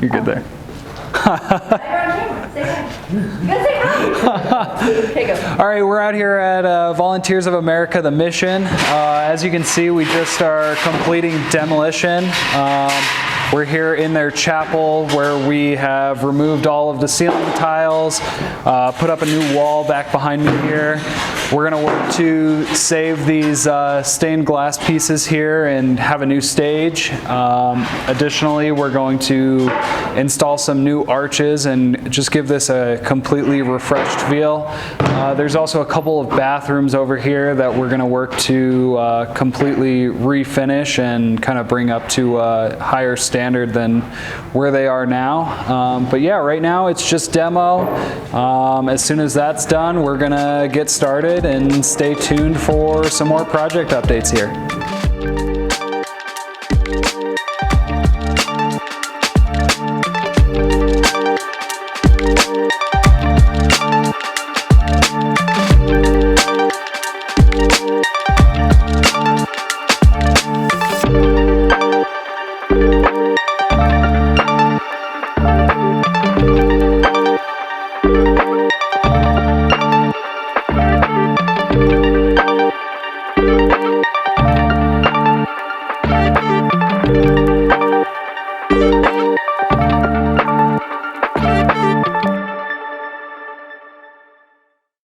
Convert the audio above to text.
You're good there. All right, we're out here at Volunteers of America, the mission. As you can see, we just are completing demolition. We're here in their chapel where we have removed all of the ceiling tiles, put up a new wall back behind me here. We're going to work to save these stained glass pieces here and have a new stage. Additionally, we're going to install some new arches and just give this a completely refreshed feel. There's also a couple of bathrooms over here that we're going to work to completely refinish and kind of bring up to a higher standard than where they are now. But yeah, right now it's just demo. As soon as that's done, we're going to get started and stay tuned for some more project updates here.